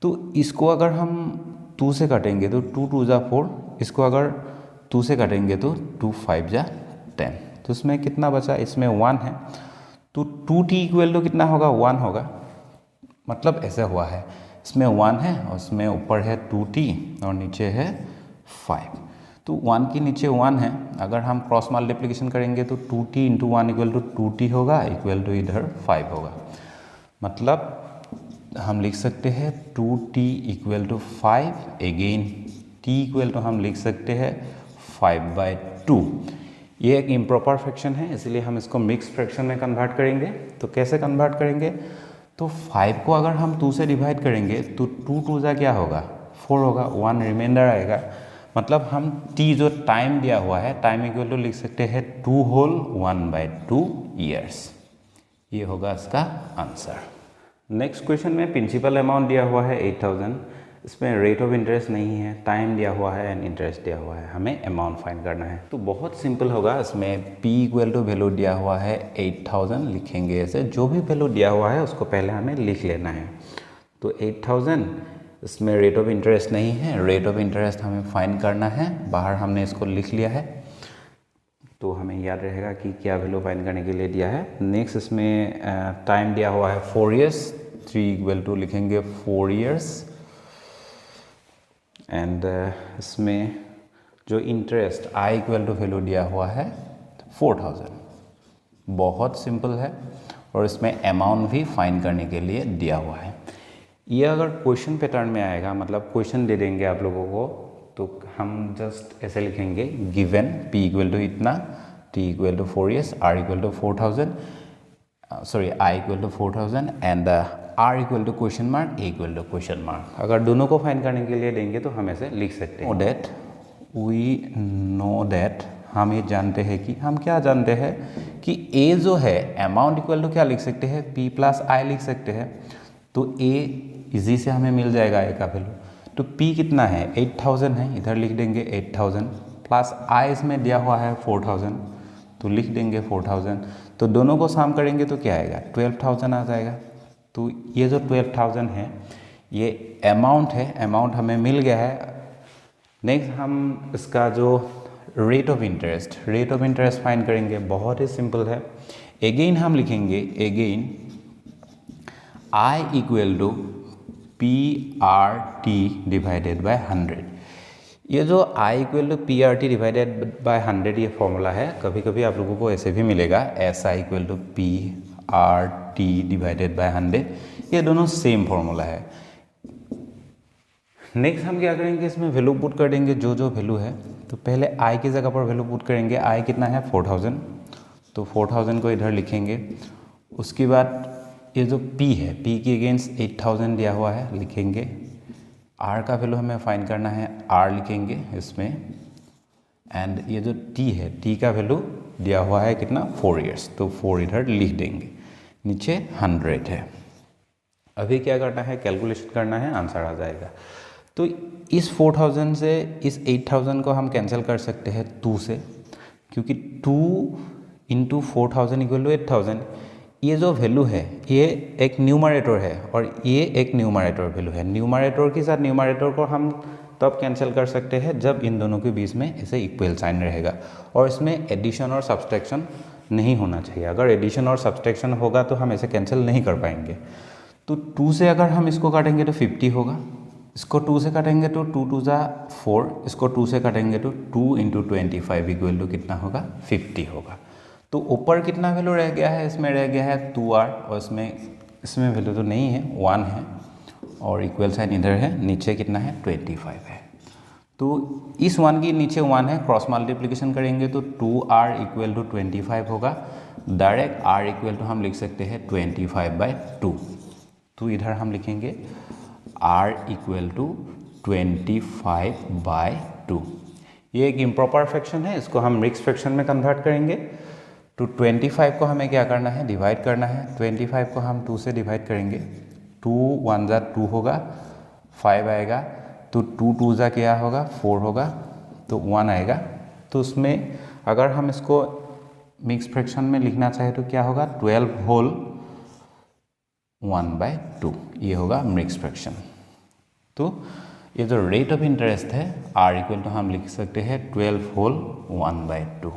तो इसको अगर हम 2 से काटेंगे तो 2 2 जा 4, इसको अगर 2 से काटेंगे तो 2 5 जा 10, तो इसमें कितना बचा, इसमें 1 है, तो 2t इक्वल टू कितना होगा, 1 होगा। मतलब ऐसा हुआ है, इसमें 1 है और इसमें ऊपर है 2t और नीचे है 5, तो 1 के नीचे 1 है, अगर हम क्रॉस मल्टीप्लिकेशन करेंगे तो 2t into 1 equal to 2t होगा, इक्वल टू इधर 5 होगा। मतलब हम लिख सकते हैं 2t equal to 5, again t equal to हम लिख सकते हैं 5/2। ये एक इम्प्रॉपर फ्रैक्शन है, इसलिए हम इसको मिक्स फ्रैक्शन में कन्वर्ट करेंगे। तो कैसे कन्वर्ट करेंगे, तो 5 को अगर हम 2 से डिवाइड करेंगे तो 2 2 जा क्या होगा, 4 होगा, 1 रिमाइंडर आएगा। मतलब हम t जो टाइम दिया हुआ है, टाइम इक्वल टू लिख सकते हैं 2 होल 1/2 ईयर्स। ये होगा इसका आंसर। नेक्स्ट क्वेश्चन में प्रिंसिपल अमाउंट दिया हुआ है 8000, इसमें रेट ऑफ इंटरेस्ट नहीं है, टाइम दिया हुआ है एंड इंटरेस्ट दिया हुआ है, हमें अमाउंट फाइंड करना है। तो बहुत सिंपल होगा, इसमें p इक्वल टू वैल्यू दिया हुआ है 8000 लिखेंगे ऐसे, जो भी वैल्यू दिया हुआ है उसको पहले हमें लिख लेना है। तो 8000, इसमें रेट ऑफ इंटरेस्ट नहीं है, रेट ऑफ इंटरेस्ट हमें फाइंड करना है, बाहर हमने इसको लिख लिया है, तो हमें याद रहेगा कि क्या वैल्यू फाइंड करने के लिए दिया है। नेक्स्ट इसमें टाइम दिया हुआ है 4 ईयर्स, 3 इक्वल टू लिखेंगे 4 ईयर्स एंड इसमें जो interest i equal to value दिया हुआ है 4000। बहुत सिंपल है और इसमें अमाउंट भी फाइंड करने के लिए दिया हुआ है। ये अगर क्वेश्चन पैटर्न में आएगा, मतलब क्वेश्चन दे देंगे आप लोगों को, तो हम जस्ट ऐसे लिखेंगे गिवन p इक्वल टू इतना, t equal to 4 years, r equal to 4000, sorry i equal to 4000 and r equal to question mark, a equal to question mark. अगर दोनों को फाइंड करने के लिए देंगे तो हम ऐसे लिख सकते हैं। वी नो दैट, हम ये जानते हैं कि, हम क्या जानते हैं कि a जो है अमाउंट इक्वल टू क्या लिख सकते हैं, p प्लस i लिख सकते हैं। तो a इजी से हमें मिल जाएगा a का वैल्यू। तो p कितना है, 8000 है, इधर लिख देंगे 8000 प्लस i इसमें दिया हुआ है 4000, तो लिख देंगे 4000। तो दोनों को सम करेंगे तो क्या आएगा, 12000 आ जाएगा। तो ये जो 12000 है ये अमाउंट है, अमाउंट हमें मिल गया है। नेक्स्ट हम इसका जो रेट ऑफ इंटरेस्ट फाइंड करेंगे, बहुत ही सिंपल है। अगेन हम लिखेंगे, again i equal to PRT divided by 100। ये जो i equal to PRT divided by 100 ये फॉर्मूला है, कभी कभी आप लोगों को ऐसे भी मिलेगा SI equal to PRT divided by 100, ये दोनों सेम फॉर्मूला है। नेक्स्ट हम क्या करेंगे, इसमें वैल्यू पुट कर देंगे जो जो वैल्यू है। तो पहले i की जगह पर वैल्यू पुट करेंगे, i कितना है 4000, तो 4000 को इधर लिखेंगे। उसके बाद ये जो p है, p की अगेंस्ट 8000 दिया हुआ है, लिखेंगे। r का वैल्यू हमें फाइंड करना है, r लिखेंगे इसमें। एंड ये जो t है, t का वैल्यू दिया हुआ है कितना, 4 ईयर्स, तो 4 इधर लिख देंगे। नीचे 100 है। अभी क्या करना है, कैलकुलेशन करना है, आंसर आ जाएगा। तो इस 4000 से इस 8000 को हम कैंसिल कर सकते हैं 2 से, क्योंकि 2 इंटू 4000 इक्वल टू 8000। ये जो वैल्यू है ये एक न्यूमरेटर है और ये एक न्यूमरेटर वैल्यू है। न्यूमरेटर के साथ न्यूमरेटर को हम तब कैंसिल कर सकते हैं जब इन दोनों के बीच में ऐसे इक्वल साइन रहेगा, और इसमें एडिशन और सब्सट्रैक्शन नहीं होना चाहिए। अगर एडिशन और सब्सट्रैक्शन होगा तो हम ऐसे कैंसिल नहीं कर पाएंगे। तो 2 से अगर हम इसको काटेंगे तो 50 होगा, इसको 2 से काटेंगे तो 2 2 जा 4, इसको 2 से काटेंगे तो 2 इंटू 25 इक्वल टू कितना होगा, 50 होगा। तो ऊपर कितना वैल्यू रह गया है, इसमें रह गया है 2r, और इसमें वैल्यू तो नहीं है, 1 है, और इक्वल साइन इधर है, नीचे कितना है 25 है। तो इस 1 की नीचे 1 है, क्रॉस मल्टीप्लिकेशन करेंगे तो 2r इक्वल टू 25 होगा। डायरेक्ट r इक्वल टू हम लिख सकते हैं 25/2। तो इधर हम लिखेंगे r इक्वल टू 25/2। ये एक इम्प्रॉपर फ्रैक्शन है, इसको हम मिक्स फ्रैक्शन में कन्वर्ट करेंगे। तो 25 को हमें क्या करना है, डिवाइड करना है। 25 को हम 2 से डिवाइड करेंगे, 2 1 जा 2 होगा, 5 आएगा, तो 2 2 जा क्या होगा, 4 होगा, तो 1 आएगा। तो उसमें अगर हम इसको मिक्स फ्रैक्शन में लिखना चाहे तो क्या होगा, 12 होल 1/2, ये होगा मिक्स फ्रैक्शन। तो ये जो रेट ऑफ इंटरेस्ट है R इक्वल टू हम लिख सकते हैं 12 होल 1/2।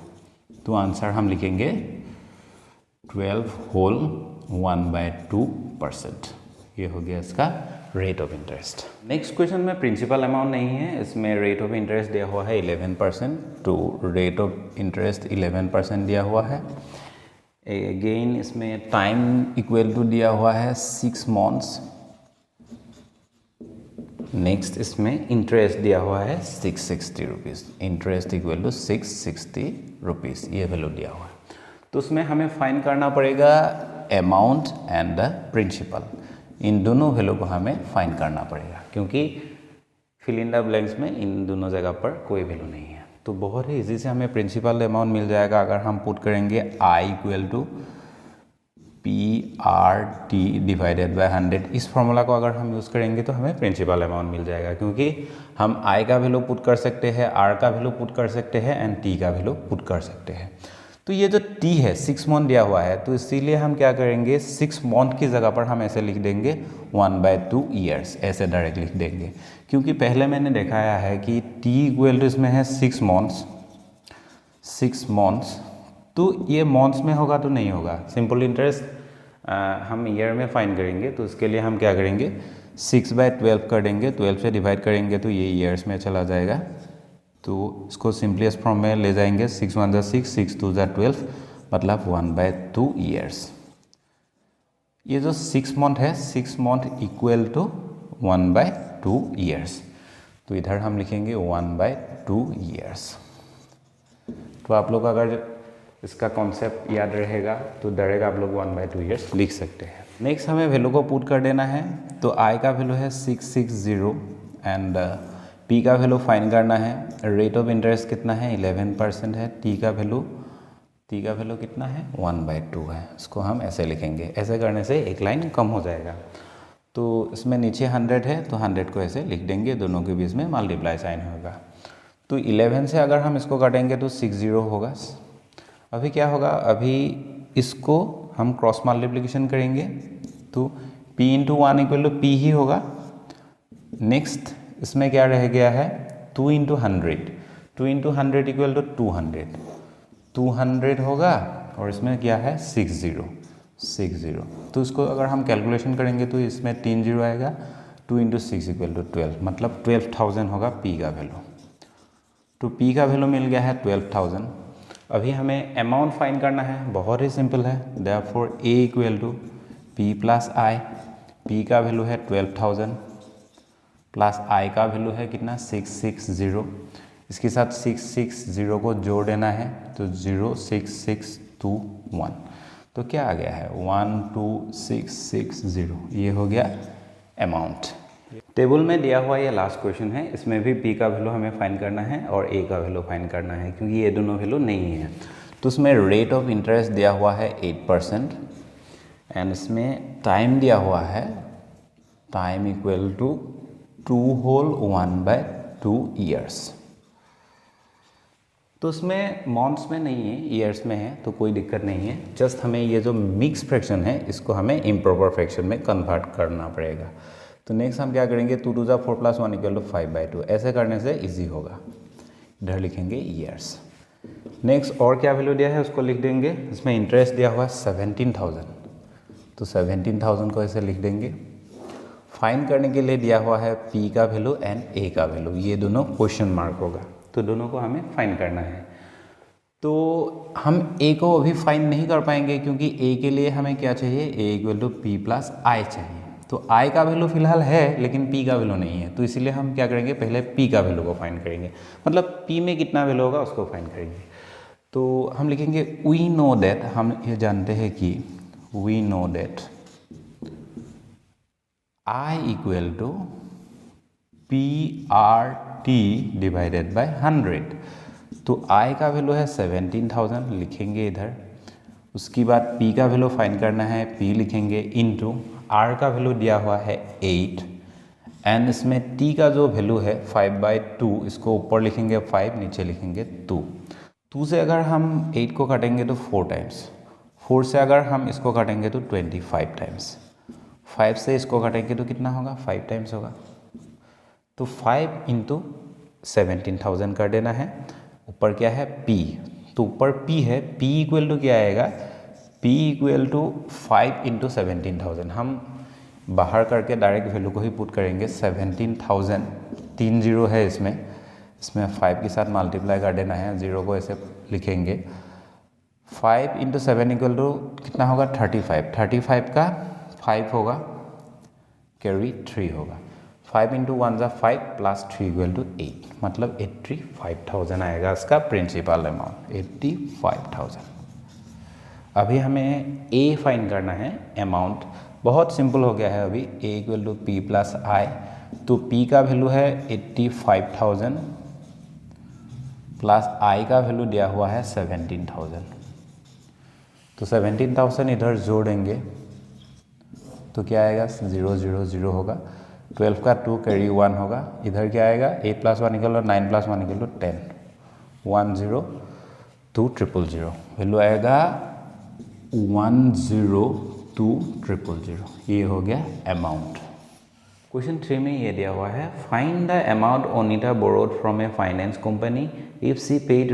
तो आंसर हम लिखेंगे 12 होल 1/2%। ये हो गया इसका rate of interest. Next question में प्रिंसिपल अमाउंट नहीं है, इसमें रेट ऑफ इंटरेस्ट दिया हुआ है 11%। तो रेट ऑफ इंटरेस्ट 11% दिया हुआ है। अगेन इसमें टाइम इक्वल टू दिया हुआ है 6 मंथ्स। नेक्स्ट इसमें इंटरेस्ट दिया हुआ है 660 rupees. Interest equal to 660 rupees, ये वैल्यू दिया हुआ है। तो उसमें हमें फाइंड करना पड़ेगा अमाउंट एंड द प्रिंसिपल। इन दोनों वैल्यू को हमें फाइंड करना पड़ेगा, क्योंकि फिल इन द ब्लैंक्स में इन दोनों जगह पर कोई वैल्यू नहीं है। तो बहुत ही ईजी से हमें प्रिंसिपल अमाउंट मिल जाएगा अगर हम पुट करेंगे I equal to PRT divided by 100। इस फॉर्मूला को अगर हम यूज़ करेंगे तो हमें प्रिंसिपल अमाउंट मिल जाएगा, क्योंकि हम I का वैल्यू पुट कर सकते हैं, R का वैल्यू पुट कर सकते हैं एंड T का वैल्यू पुट कर सकते हैं। तो ये जो T है 6 मंथ दिया हुआ है, तो इसीलिए हम क्या करेंगे 6 मंथ की जगह पर हम ऐसे लिख देंगे 1/2 ईयर्स, ऐसे डायरेक्ट लिख देंगे। क्योंकि पहले मैंने दिखाया है कि T इक्वल टू इसमें है 6 मंथ्स, तो ये मंथ्स में होगा तो नहीं होगा। सिंपल इंटरेस्ट हम ईयर में फाइंड करेंगे, तो उसके लिए हम क्या करेंगे 6/12 कर देंगे, 12 से डिवाइड करेंगे तो ये ईयर्स में चला जाएगा। तो इसको सिंपलेस्ट फॉर्म में ले जाएंगे, 6 1 = 6, 6 2 = 12, मतलब 1/2 ईयर्स। ये जो 6 मंथ है, 6 मंथ इक्वल टू 1/2 ईयर्स। तो इधर हम लिखेंगे 1/2 ईयर्स। तो आप लोग अगर इसका कॉन्सेप्ट याद रहेगा तो डायरेक्ट आप लोग 1/2 ईयर्स लिख सकते हैं। नेक्स्ट हमें वैल्यू को पुट कर देना है। तो I का वैल्यू है 660 एंड P का वैल्यू फाइंड करना है। रेट ऑफ इंटरेस्ट कितना है 11% है। T का वैल्यू कितना है 1/2 है। इसको हम ऐसे लिखेंगे। ऐसे करने से एक लाइन कम हो जाएगा। तो इसमें नीचे 100 है तो 100 को ऐसे लिख देंगे, दोनों के बीच में मल्टीप्लाई साइन होगा। तो 11 से अगर हम इसको काटेंगे तो 60 होगा। अभी क्या होगा, अभी इसको हम क्रॉस मल्टीप्लिकेशन करेंगे तो P × 1 इक्वल टू P ही होगा। नेक्स्ट इसमें क्या रह गया है 2 × 100, 2 × 100 इक्वल टू 200 होगा, और इसमें क्या है 60। तो इसको अगर हम कैलकुलेशन करेंगे तो इसमें 3 0 आएगा। 2 × 6 इक्वल टू 12, मतलब 12,000 होगा P का वैल्यू। तो P का वैल्यू मिल गया है 12,000। अभी हमें अमाउंट फाइंड करना है, बहुत ही सिंपल है। Therefore A equal to P + I। P का वैल्यू है 12,000 प्लस I का वैल्यू है कितना 660। इसके साथ 660 को जोड़ देना है तो 06621। तो क्या आ गया है 12660, ये हो गया अमाउंट। टेबल में दिया हुआ ये लास्ट क्वेश्चन है, इसमें भी P का वैल्यू हमें फाइंड करना है और A का वैल्यू फाइंड करना है, क्योंकि ये दोनों वैल्यू नहीं है। तो उसमें रेट ऑफ इंटरेस्ट दिया हुआ है 8% एंड इसमें टाइम दिया हुआ है, time equal to 2 whole 1/2 years. तो उसमें मंथ्स में नहीं है, ईयर्स में है, तो कोई दिक्कत नहीं है। जस्ट हमें ये जो मिक्स फ्रैक्शन है इसको हमें इम्प्रॉपर फ्रैक्शन में कन्वर्ट करना पड़ेगा। तो नेक्स्ट हम क्या करेंगे 2 2 = 4 + 1 = 5/2। ऐसे करने से इजी होगा। इधर लिखेंगे ईयर्स। नेक्स्ट और क्या वैल्यू दिया है उसको लिख देंगे। इसमें इंटरेस्ट दिया हुआ है 17,000, तो 17,000 को ऐसे लिख देंगे। फाइंड करने के लिए दिया हुआ है P का वैल्यू एंड A का वैल्यू, ये दोनों क्वेश्चन मार्क होगा, तो दोनों को हमें फाइंड करना है। तो हम A को अभी फाइंड नहीं कर पाएंगे, क्योंकि A के लिए हमें क्या चाहिए A equal to P + I चाहिए। तो I का वैल्यू फिलहाल है लेकिन P का वैल्यू नहीं है, तो इसीलिए हम क्या करेंगे पहले P का वैल्यू को फाइंड करेंगे, मतलब P में कितना वैल्यू होगा उसको फाइंड करेंगे। तो हम लिखेंगे वी नो दैट, हम ये जानते हैं कि we know that I equal to PRT divided by 100। तो I का वैल्यू है 17,000, लिखेंगे इधर। उसके बाद P का वैल्यू फाइंड करना है, P लिखेंगे इनटू R का वैल्यू दिया हुआ है 8 एंड इसमें T का जो वैल्यू है 5/2, इसको ऊपर लिखेंगे 5, नीचे लिखेंगे 2। 2 से अगर हम 8 को काटेंगे तो 4 टाइम्स, 4 से अगर हम इसको काटेंगे तो 25 टाइम्स, 5 से इसको काटेंगे तो कितना होगा 5 टाइम्स होगा। तो 5 इंटू 17,000 कर देना है। ऊपर क्या है P, तो ऊपर P है, P इक्वल टू क्या आएगा, P इक्वल टू 5 इंटू 17,000। हम बाहर करके डायरेक्ट वैल्यू को ही पुट करेंगे। 17,000 3 जीरो है इसमें 5 के साथ मल्टीप्लाई कर देना है, जीरो को ऐसे लिखेंगे। 5 इंटू 7 इक्वल टू कितना होगा 35, 35 का 5 होगा, कैरी 3 होगा। 5 इंटू 1 ज़ा 5 प्लस 3 इक्वल टू 8, मतलब 85,000 आएगा इसका प्रिंसिपल अमाउंट, 85,000। अभी हमें A फाइंड करना है अमाउंट, बहुत सिंपल हो गया है अभी। A equal to P plus I, तो P का वैल्यू है 85,000 प्लस I का वैल्यू दिया हुआ है 17,000। तो 17,000 इधर जोड़ेंगे तो क्या आएगा 0 0 0 होगा। 12 का 2 कैरी 1 होगा, इधर क्या आएगा 8 plus 1 equal to 9 plus 1 equal to 10, 1 0 2 0 0, value आएगा 102,000। ये हो गया अमाउंट। क्वेश्चन 3 में ये दिया हुआ है, find the amount Anita borrowed from a finance company if she paid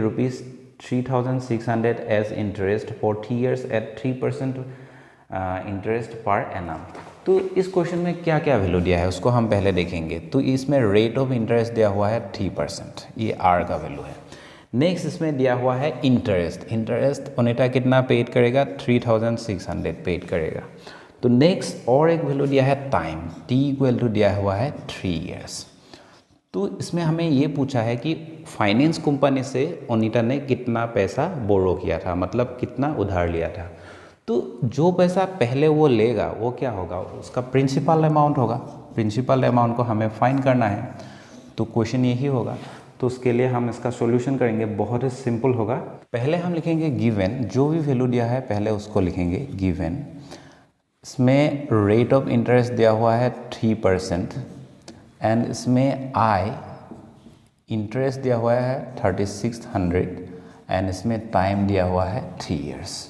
₹3,600 as interest for 3 years at 3% interest per annum. तो इस क्वेश्चन में क्या क्या वैल्यू दिया है उसको हम पहले देखेंगे। तो इसमें रेट ऑफ इंटरेस्ट दिया हुआ है 3%, ये R का वैल्यू है। नेक्स्ट इसमें दिया हुआ है इंटरेस्ट, इंटरेस्ट ओनिटा कितना पेड करेगा 3,600 पेड करेगा। तो नेक्स्ट और एक वैल्यू दिया है टाइम, T इक्वल टू दिया हुआ है 3 years। तो इसमें हमें ये पूछा है कि फाइनेंस कंपनी से ओनिटा ने कितना पैसा बोरो किया था, मतलब कितना उधार लिया था। तो जो पैसा पहले वो लेगा वो क्या होगा, उसका प्रिंसिपल अमाउंट होगा। प्रिंसिपल अमाउंट को हमें फाइंड करना है, तो क्वेश्चन यही होगा। तो उसके लिए हम इसका सॉल्यूशन करेंगे, बहुत ही सिंपल होगा। पहले हम लिखेंगे गिवन, जो भी वैल्यू दिया है पहले उसको लिखेंगे गिवन। इसमें रेट ऑफ इंटरेस्ट दिया हुआ है 3% एंड इसमें I इंटरेस्ट दिया हुआ है 3,600 एंड इसमें टाइम दिया हुआ है 3 years।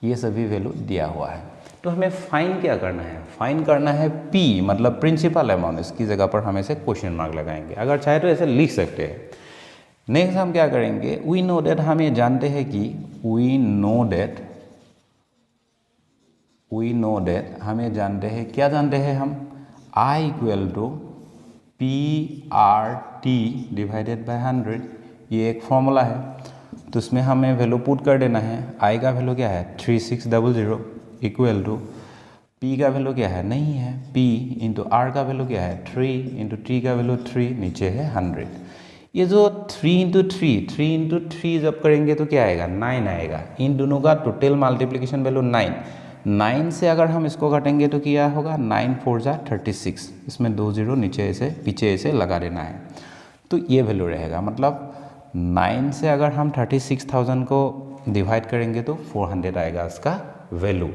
ये सभी वैल्यू दिया हुआ है। तो हमें फाइंड क्या करना है, फाइंड करना है P मतलब प्रिंसिपल अमाउंट। इसकी जगह पर हम ऐसे क्वेश्चन मार्क लगाएंगे, अगर चाहे तो ऐसे लिख सकते हैं। नेक्स्ट हम क्या करेंगे, वी नो डेट, हम ये जानते हैं कि वी नो डेट हम ये जानते हैं, क्या जानते हैं हम, I equal to PRT divided by 100, ये एक फॉर्मूला है। तो इसमें हमें वैल्यू पुट कर देना है। I का वैल्यू क्या है 3600 इक्वल टू P का वैल्यू क्या है, नहीं है, P इंटू R का वैल्यू क्या है 3 इंटू T का वैल्यू 3, नीचे है 100। ये जो 3 इंटू 3 जब करेंगे तो क्या आएगा 9 आएगा। इन दोनों का टोटल मल्टीप्लिकेशन वैल्यू 9 से अगर हम इसको घटेंगे तो क्या होगा 9 4 जा 36, इसमें 2 0 नीचे ऐसे पीछे ऐसे लगा देना है। तो ये वैल्यू रहेगा, मतलब 9 से अगर हम 36,000 को डिवाइड करेंगे तो 400 आएगा इसका वैल्यू।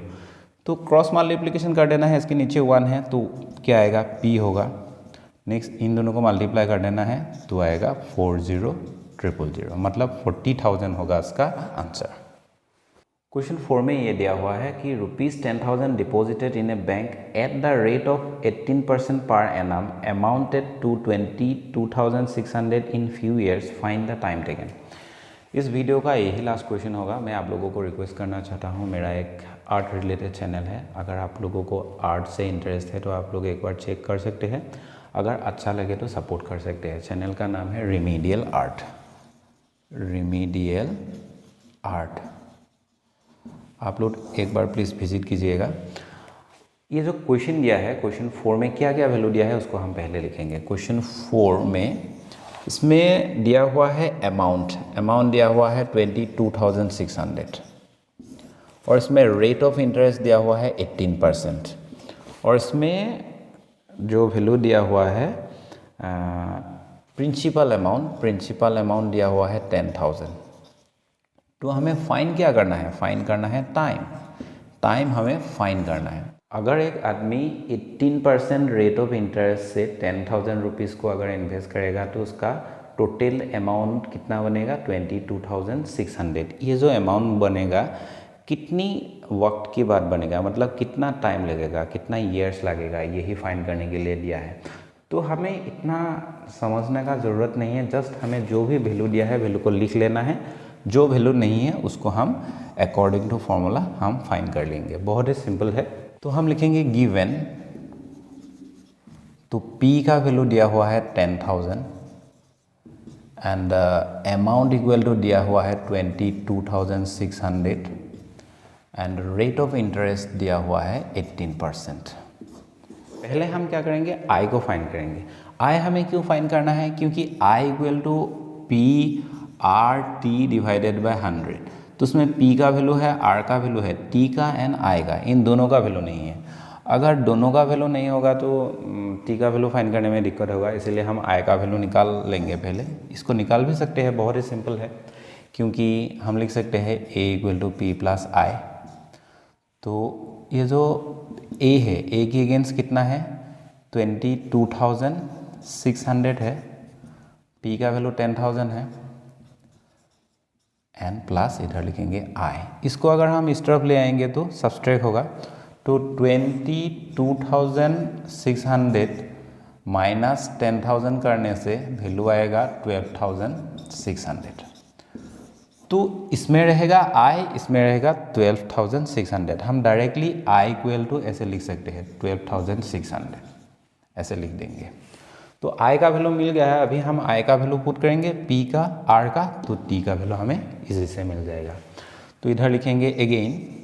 तो क्रॉस मल्टीप्लिकेशन कर देना है, इसके नीचे 1 है तो क्या आएगा P होगा। नेक्स्ट इन दोनों को मल्टीप्लाई कर देना है तो आएगा 40,000, मतलब 40,000 होगा इसका आंसर। क्वेश्चन 4 में ये दिया हुआ है कि ₹10,000 deposited in a bank at the rate of 18% per annum amounted to 22,600 in few years, find the time taken. इस वीडियो का यही लास्ट क्वेश्चन होगा। मैं आप लोगों को रिक्वेस्ट करना चाहता हूँ, मेरा एक आर्ट रिलेटेड चैनल है, अगर आप लोगों को आर्ट से इंटरेस्ट है तो आप लोग एक बार चेक कर सकते हैं, अगर अच्छा लगे तो सपोर्ट कर सकते हैं। चैनल का नाम है रेमेडियल आर्ट। आप लोग एक बार प्लीज़ विजिट कीजिएगा। ये जो क्वेश्चन दिया है, क्वेश्चन 4 में क्या क्या वैल्यू दिया है उसको हम पहले लिखेंगे। क्वेश्चन 4 में इसमें दिया हुआ है अमाउंट दिया हुआ है 22,600 और इसमें रेट ऑफ इंटरेस्ट दिया हुआ है 18% और इसमें जो वैल्यू दिया हुआ है प्रिंसिपल अमाउंट दिया हुआ है 10,000। तो हमें फाइंड क्या करना है, फाइंड करना है टाइम हमें फाइंड करना है। अगर एक आदमी 18% रेट ऑफ इंटरेस्ट से 10,000 रुपीज़ को अगर इन्वेस्ट करेगा तो उसका टोटल अमाउंट कितना बनेगा 22,600। ये जो अमाउंट बनेगा कितनी वक्त के बाद बनेगा, मतलब कितना टाइम लगेगा, कितना ईयर्स लगेगा, यही फाइंड करने के लिए दिया है। तो हमें इतना समझने का ज़रूरत नहीं है, जस्ट हमें जो भी वैल्यू दिया है वैल्यू को लिख लेना है, जो वैल्यू नहीं है उसको हम अकॉर्डिंग टू फॉर्मूला हम फाइंड कर लेंगे। बहुत ही सिंपल है। तो हम लिखेंगे गिवन, तो P का वैल्यू दिया हुआ है 10,000 एंड अमाउंट इक्वल टू दिया हुआ है 22,600 एंड रेट ऑफ इंटरेस्ट दिया हुआ है 18%। पहले हम क्या करेंगे, I को फाइंड करेंगे। I हमें क्यों फाइंड करना है, क्योंकि I equal to P R T divided by 100। तो उसमें P का वैल्यू है, R का वैल्यू है, T का एंड I का, इन दोनों का वैल्यू नहीं है। अगर दोनों का वैल्यू नहीं होगा तो T का वैल्यू फाइंड करने में दिक्कत होगा, इसलिए हम I का वैल्यू निकाल लेंगे। पहले इसको निकाल भी सकते हैं, बहुत ही सिंपल है, क्योंकि हम लिख सकते हैं A equal to P plus I. तो ये जो A है, A की अगेंस्ट कितना है 22,600 है, P का वैल्यू 10,000 है एंड प्लस इधर लिखेंगे I। इसको अगर हम इस तरफ ले आएंगे तो सब्सट्रैक्ट होगा, तो 22,600 माइनस 10,000 करने से वैल्यू आएगा 12,600। तो इसमें रहेगा I, इसमें रहेगा 12,600। हम डायरेक्टली I इक्वल टू ऐसे लिख सकते हैं 12,600 ऐसे लिख देंगे। तो I का वैल्यू मिल गया है। अभी हम I का वैल्यू पुट करेंगे, P का, R का, तो T का वैल्यू हमें इसी से मिल जाएगा। तो इधर लिखेंगे again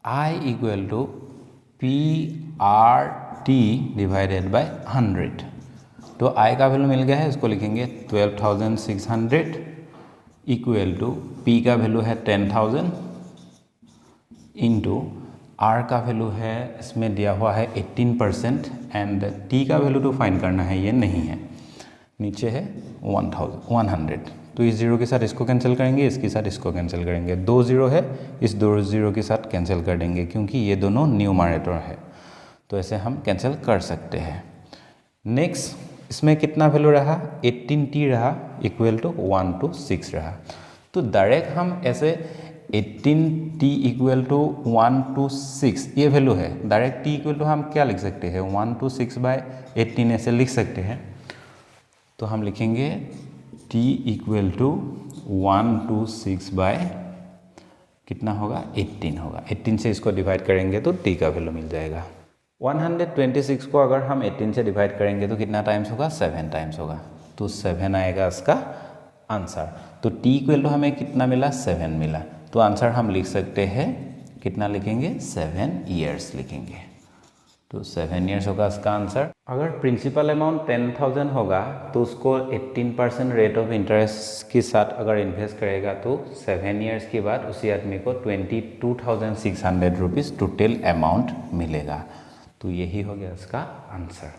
I equal to P R T divided by 100। तो I का वैल्यू मिल गया है, इसको लिखेंगे 12,600 इक्वल टू P का वैल्यू है 10,000 इंटू R का वैल्यू है, इसमें दिया हुआ है 18% एंड T का वैल्यू तो फाइंड करना है, ये नहीं है, नीचे है 100। तो इस जीरो के साथ इसको कैंसिल करेंगे, इसके साथ इसको कैंसिल करेंगे, 2 जीरो है, इस 2 जीरो के साथ कैंसिल कर देंगे क्योंकि ये दोनों न्यूमरेटर है, तो ऐसे हम कैंसिल कर सकते हैं। नेक्स्ट इसमें कितना वैल्यू रहा, 18t रहा इक्वल टू 126 रहा। तो डायरेक्ट हम ऐसे 18t इक्वल टू 126 ये वैल्यू है, डायरेक्ट t इक्वल टू हम क्या लिख सकते हैं 126 बाय 18 ऐसे लिख सकते हैं। तो हम लिखेंगे t इक्वल टू 126 बाय कितना होगा 18 होगा, 18 से इसको डिवाइड करेंगे तो t का वैल्यू मिल जाएगा। 126 को अगर हम 18 से डिवाइड करेंगे तो कितना टाइम्स होगा, 7 टाइम्स होगा, तो 7 आएगा इसका आंसर। तो t इक्वल टू हमें कितना मिला, 7 मिला। तो आंसर हम लिख सकते हैं, कितना लिखेंगे 7 ईयर्स लिखेंगे, तो 7 ईयर्स होगा इसका आंसर। अगर प्रिंसिपल अमाउंट 10,000 होगा तो उसको 18% रेट ऑफ इंटरेस्ट के साथ अगर इन्वेस्ट करेगा तो 7 ईयर्स के बाद उसी आदमी को 22,600 रुपीज़ टोटल अमाउंट मिलेगा। तो यही हो गया इसका आंसर।